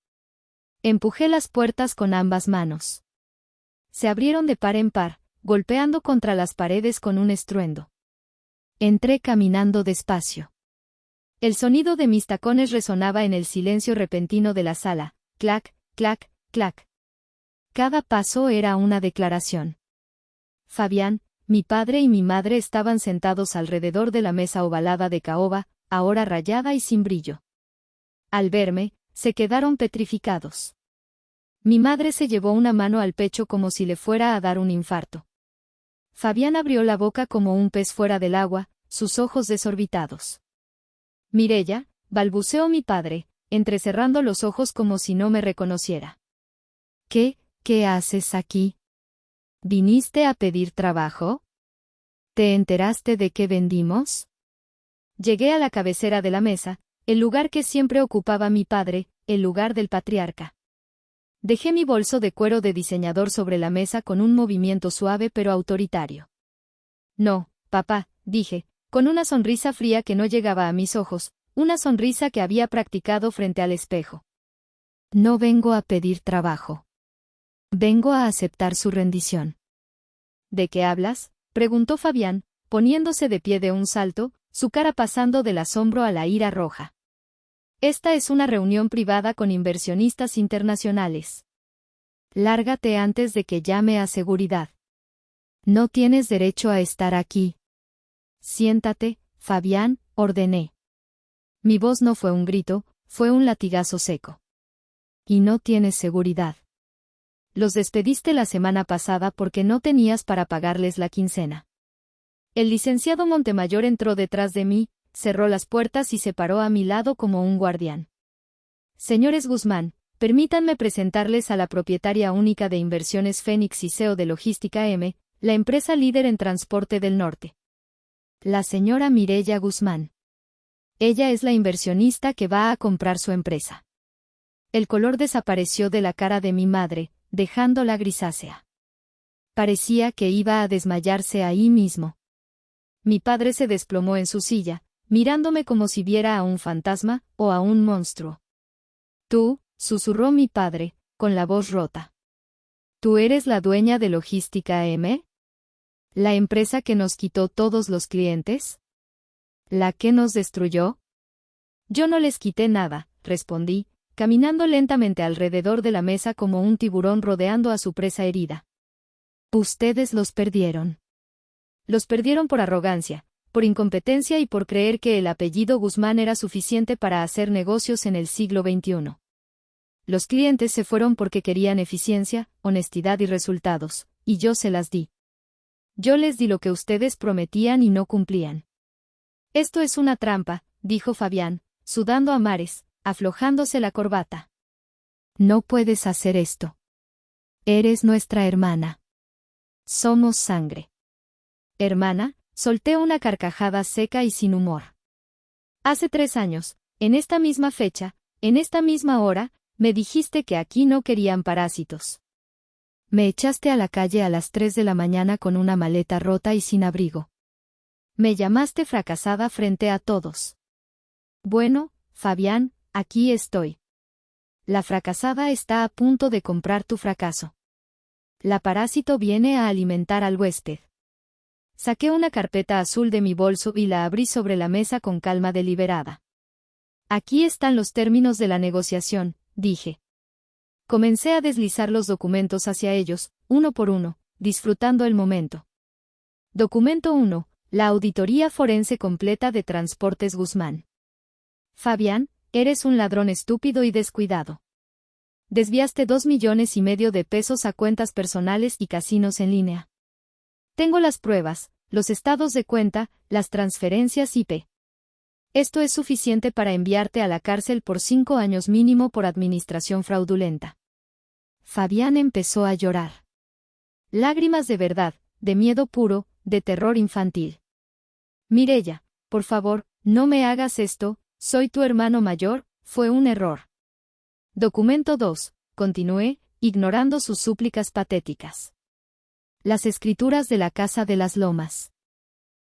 Empujé las puertas con ambas manos. Se abrieron de par en par, golpeando contra las paredes con un estruendo. Entré caminando despacio. El sonido de mis tacones resonaba en el silencio repentino de la sala. Clac, clac, clac. Cada paso era una declaración. Fabián, mi padre y mi madre estaban sentados alrededor de la mesa ovalada de caoba, ahora rayada y sin brillo. Al verme, se quedaron petrificados. Mi madre se llevó una mano al pecho como si le fuera a dar un infarto. Fabián abrió la boca como un pez fuera del agua, sus ojos desorbitados. Mireya, balbuceó mi padre, entrecerrando los ojos como si no me reconociera. ¿Qué haces aquí? ¿Viniste a pedir trabajo? ¿Te enteraste de qué vendimos? Llegué a la cabecera de la mesa, el lugar que siempre ocupaba mi padre, el lugar del patriarca. Dejé mi bolso de cuero de diseñador sobre la mesa con un movimiento suave pero autoritario. No, papá, dije, con una sonrisa fría que no llegaba a mis ojos, una sonrisa que había practicado frente al espejo. No vengo a pedir trabajo. Vengo a aceptar su rendición. ¿De qué hablas?, preguntó Fabián, poniéndose de pie de un salto, su cara pasando del asombro a la ira roja. Esta es una reunión privada con inversionistas internacionales. Lárgate antes de que llame a seguridad. No tienes derecho a estar aquí. Siéntate, Fabián, ordené. Mi voz no fue un grito, fue un latigazo seco. Y no tienes seguridad. Los despediste la semana pasada porque no tenías para pagarles la quincena. El licenciado Montemayor entró detrás de mí, cerró las puertas y se paró a mi lado como un guardián. Señores Guzmán, permítanme presentarles a la propietaria única de Inversiones Fénix y CEO de Logística M, la empresa líder en transporte del norte. La señora Mireya Guzmán. Ella es la inversionista que va a comprar su empresa. El color desapareció de la cara de mi madre, dejándola grisácea. Parecía que iba a desmayarse ahí mismo. Mi padre se desplomó en su silla, mirándome como si viera a un fantasma o a un monstruo. Tú, susurró mi padre, con la voz rota. ¿Tú eres la dueña de Logística M? ¿La empresa que nos quitó todos los clientes? ¿La que nos destruyó? Yo no les quité nada, respondí, caminando lentamente alrededor de la mesa como un tiburón rodeando a su presa herida. Ustedes los perdieron. Los perdieron por arrogancia, por incompetencia y por creer que el apellido Guzmán era suficiente para hacer negocios en el siglo XXI. Los clientes se fueron porque querían eficiencia, honestidad y resultados, y yo se las di. Yo les di lo que ustedes prometían y no cumplían. Esto es una trampa, dijo Fabián, sudando a mares, aflojándose la corbata. No puedes hacer esto. Eres nuestra hermana. Somos sangre. Hermana, solté una carcajada seca y sin humor. Hace 3 años, en esta misma fecha, en esta misma hora, me dijiste que aquí no querían parásitos. Me echaste a la calle a las 3 de la mañana con una maleta rota y sin abrigo. Me llamaste fracasada frente a todos. Bueno, Fabián, aquí estoy. La fracasada está a punto de comprar tu fracaso. La parásito viene a alimentar al huésped. Saqué una carpeta azul de mi bolso y la abrí sobre la mesa con calma deliberada. Aquí están los términos de la negociación, dije. Comencé a deslizar los documentos hacia ellos, uno por uno, disfrutando el momento. Documento 1. La auditoría forense completa de Transportes Guzmán. Fabián, eres un ladrón estúpido y descuidado. Desviaste 2,5 millones de pesos a cuentas personales y casinos en línea. Tengo las pruebas, los estados de cuenta, las transferencias IP. Esto es suficiente para enviarte a la cárcel por 5 años mínimo por administración fraudulenta. Fabián empezó a llorar. Lágrimas de verdad, de miedo puro, de terror infantil. Mireya, por favor, no me hagas esto, soy tu hermano mayor, fue un error. Documento 2, continué, ignorando sus súplicas patéticas. Las escrituras de la Casa de las Lomas.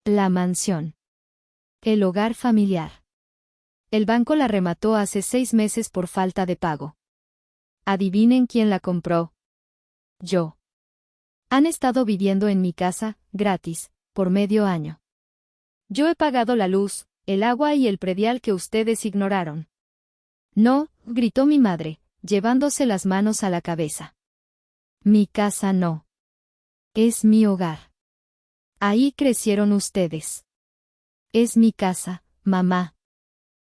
La mansión. El hogar familiar. El banco la remató hace 6 meses por falta de pago. Adivinen quién la compró. Yo. Han estado viviendo en mi casa, gratis, por medio año. Yo he pagado la luz, el agua y el predial que ustedes ignoraron. No, gritó mi madre, llevándose las manos a la cabeza. Mi casa no. Es mi hogar. Ahí crecieron ustedes. Es mi casa, mamá.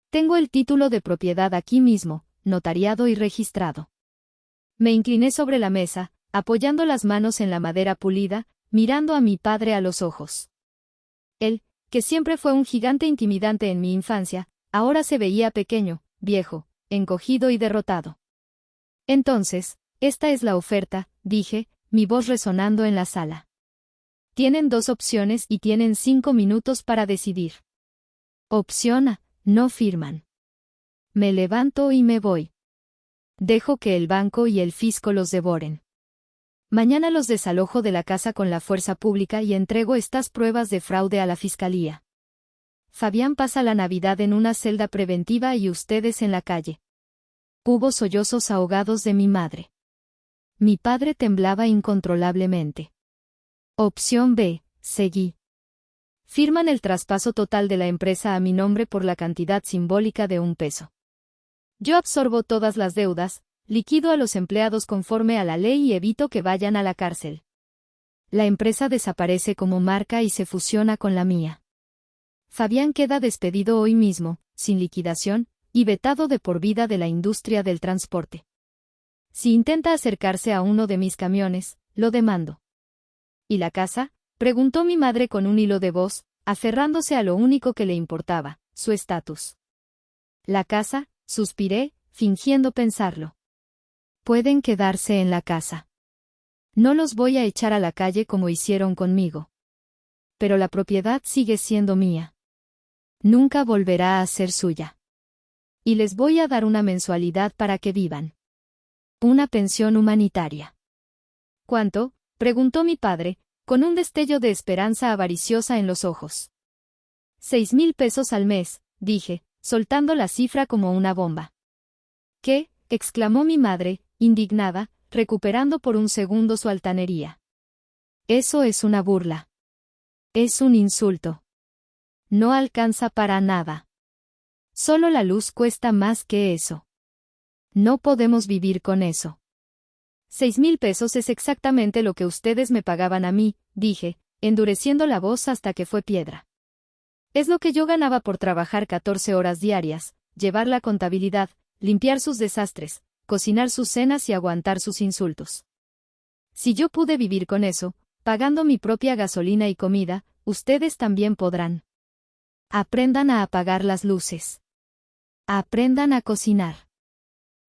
Tengo el título de propiedad aquí mismo, notariado y registrado. Me incliné sobre la mesa, apoyando las manos en la madera pulida, mirando a mi padre a los ojos. Él, que siempre fue un gigante intimidante en mi infancia, ahora se veía pequeño, viejo, encogido y derrotado. Entonces, esta es la oferta, dije, mi voz resonando en la sala. Tienen 2 opciones y tienen 5 minutos para decidir. Opción A, no firman. Me levanto y me voy. Dejo que el banco y el fisco los devoren. Mañana los desalojo de la casa con la fuerza pública y entrego estas pruebas de fraude a la fiscalía. Fabián pasa la Navidad en una celda preventiva y ustedes en la calle. Hubo sollozos ahogados de mi madre. Mi padre temblaba incontrolablemente. Opción B, seguí. Firman el traspaso total de la empresa a mi nombre por la cantidad simbólica de $1. Yo absorbo todas las deudas, liquido a los empleados conforme a la ley y evito que vayan a la cárcel. La empresa desaparece como marca y se fusiona con la mía. Fabián queda despedido hoy mismo, sin liquidación, y vetado de por vida de la industria del transporte. Si intenta acercarse a uno de mis camiones, lo demando. ¿Y la casa?, preguntó mi madre con un hilo de voz, aferrándose a lo único que le importaba, su estatus. La casa, suspiré, fingiendo pensarlo. Pueden quedarse en la casa. No los voy a echar a la calle como hicieron conmigo. Pero la propiedad sigue siendo mía. Nunca volverá a ser suya. Y les voy a dar una mensualidad para que vivan. Una pensión humanitaria. ¿Cuánto?, preguntó mi padre, con un destello de esperanza avariciosa en los ojos. 6,000 pesos al mes, dije, soltando la cifra como una bomba. ¿Qué?, exclamó mi madre, indignada, recuperando por un segundo su altanería. Eso es una burla. Es un insulto. No alcanza para nada. Solo la luz cuesta más que eso. No podemos vivir con eso. 6,000 pesos es exactamente lo que ustedes me pagaban a mí, dije, endureciendo la voz hasta que fue piedra. Es lo que yo ganaba por trabajar 14 horas diarias, llevar la contabilidad, limpiar sus desastres, cocinar sus cenas y aguantar sus insultos. Si yo pude vivir con eso, pagando mi propia gasolina y comida, ustedes también podrán. Aprendan a apagar las luces. Aprendan a cocinar.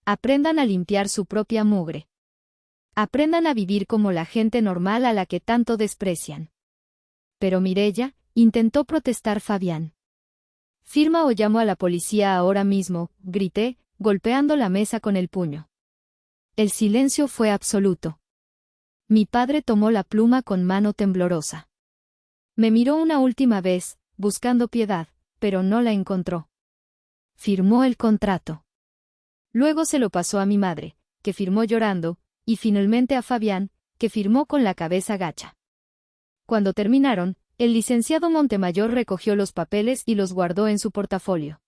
Aprendan a limpiar su propia mugre. Aprendan a vivir como la gente normal a la que tanto desprecian. Pero Mireya, intentó protestar Fabián. Firma o llamo a la policía ahora mismo, grité, golpeando la mesa con el puño. El silencio fue absoluto. Mi padre tomó la pluma con mano temblorosa. Me miró una última vez, buscando piedad, pero no la encontró. Firmó el contrato. Luego se lo pasó a mi madre, que firmó llorando, y finalmente a Fabián, que firmó con la cabeza gacha. Cuando terminaron, el licenciado Montemayor recogió los papeles y los guardó en su portafolio.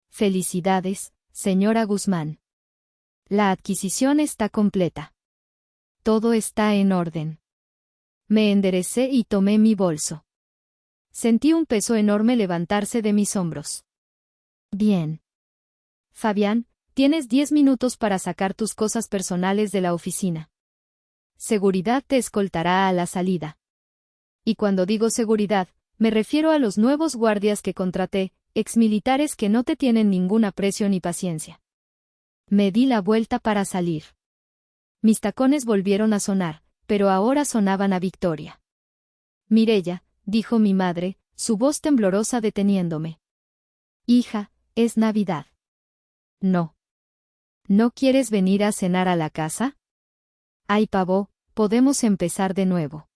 Felicidades, señora Guzmán. La adquisición está completa. Todo está en orden. Me enderecé y tomé mi bolso. Sentí un peso enorme levantarse de mis hombros. Bien. Fabián, tienes 10 minutos para sacar tus cosas personales de la oficina. Seguridad te escoltará a la salida. Y cuando digo seguridad, me refiero a los nuevos guardias que contraté, exmilitares que no te tienen ningún aprecio ni paciencia. Me di la vuelta para salir. Mis tacones volvieron a sonar, pero ahora sonaban a victoria. Mireya, dijo mi madre, su voz temblorosa deteniéndome. Hija, es Navidad. No. ¿No quieres venir a cenar a la casa? Ay, pavo, podemos empezar de nuevo.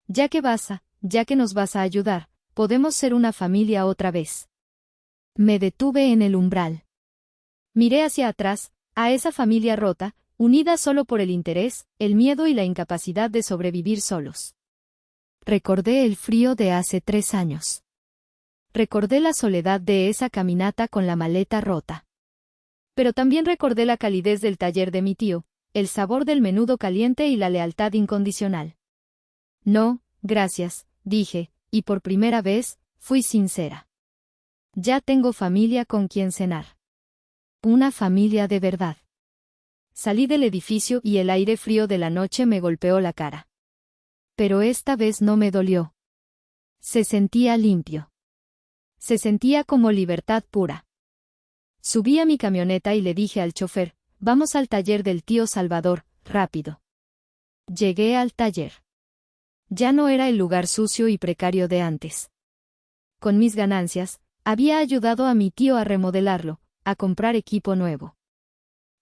Ya que nos vas a ayudar, podemos ser una familia otra vez. Me detuve en el umbral. Miré hacia atrás, a esa familia rota, unida solo por el interés, el miedo y la incapacidad de sobrevivir solos. Recordé el frío de hace 3 años. recordé la soledad de esa caminata con la maleta rota. Pero también recordé la calidez del taller de mi tío, el sabor del menudo caliente y la lealtad incondicional. No, gracias, dije, y por primera vez, fui sincera. Ya tengo familia con quien cenar. Una familia de verdad. Salí del edificio y el aire frío de la noche me golpeó la cara. Pero esta vez no me dolió. Se sentía limpio. Se sentía como libertad pura. Subí a mi camioneta y le dije al chofer, vamos al taller del tío Salvador, rápido. Llegué al taller. Ya no era el lugar sucio y precario de antes. Con mis ganancias, había ayudado a mi tío a remodelarlo, a comprar equipo nuevo.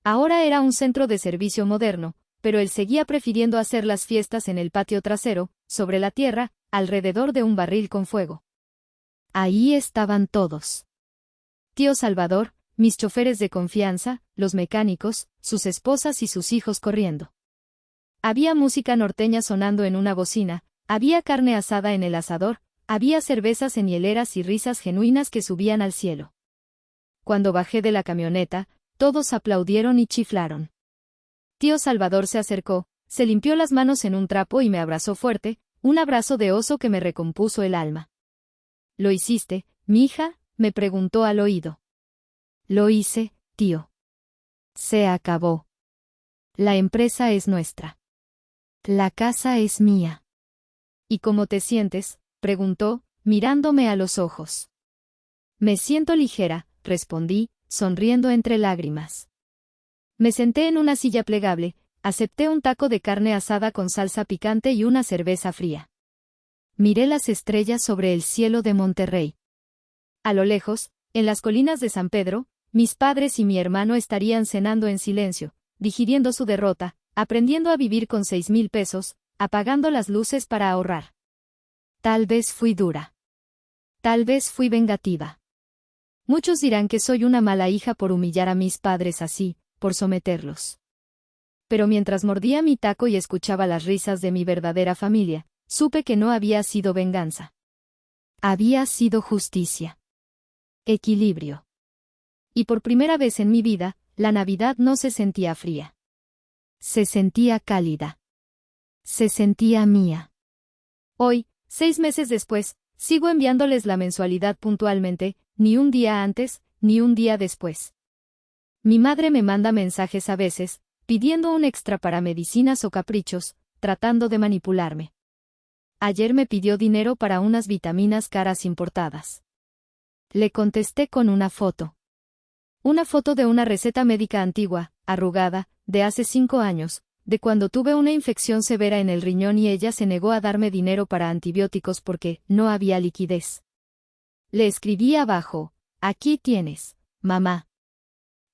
Ahora era un centro de servicio moderno, pero él seguía prefiriendo hacer las fiestas en el patio trasero, sobre la tierra, alrededor de un barril con fuego. Ahí estaban todos. Tío Salvador, mis choferes de confianza, los mecánicos, sus esposas y sus hijos corriendo. Había música norteña sonando en una bocina, había carne asada en el asador, había cervezas en hieleras y risas genuinas que subían al cielo. Cuando bajé de la camioneta, todos aplaudieron y chiflaron. Tío Salvador se acercó, se limpió las manos en un trapo y me abrazó fuerte, un abrazo de oso que me recompuso el alma. ¿Lo hiciste, mi hija?, me preguntó al oído. Lo hice, tío. Se acabó. La empresa es nuestra. La casa es mía. ¿Y cómo te sientes?, preguntó, mirándome a los ojos. Me siento ligera, respondí, sonriendo entre lágrimas. Me senté en una silla plegable, acepté un taco de carne asada con salsa picante y una cerveza fría. Miré las estrellas sobre el cielo de Monterrey. A lo lejos, en las colinas de San Pedro, mis padres y mi hermano estarían cenando en silencio, digiriendo su derrota, aprendiendo a vivir con 6,000 pesos, apagando las luces para ahorrar. Tal vez fui dura. Tal vez fui vengativa. Muchos dirán que soy una mala hija por humillar a mis padres así, por someterlos. Pero mientras mordía mi taco y escuchaba las risas de mi verdadera familia, supe que no había sido venganza. Había sido justicia. Equilibrio. Y por primera vez en mi vida, la Navidad no se sentía fría. Se sentía cálida. Se sentía mía. Hoy, 6 meses después, sigo enviándoles la mensualidad puntualmente, ni un día antes, ni un día después. Mi madre me manda mensajes a veces, pidiendo un extra para medicinas o caprichos, tratando de manipularme. Ayer me pidió dinero para unas vitaminas caras importadas. Le contesté con una foto. Una foto de una receta médica antigua, arrugada, de hace 5 años, de cuando tuve una infección severa en el riñón y ella se negó a darme dinero para antibióticos porque no había liquidez. Le escribí abajo, aquí tienes, mamá.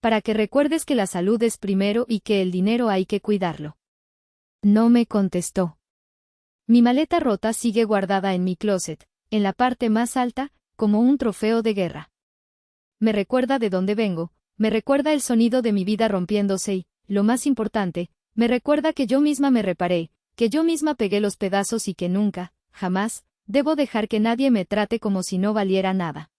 Para que recuerdes que la salud es primero y que el dinero hay que cuidarlo. No me contestó. Mi maleta rota sigue guardada en mi closet, en la parte más alta, como un trofeo de guerra. Me recuerda de dónde vengo, me recuerda el sonido de mi vida rompiéndose y, lo más importante, me recuerda que yo misma me reparé, que yo misma pegué los pedazos y que nunca, jamás, debo dejar que nadie me trate como si no valiera nada.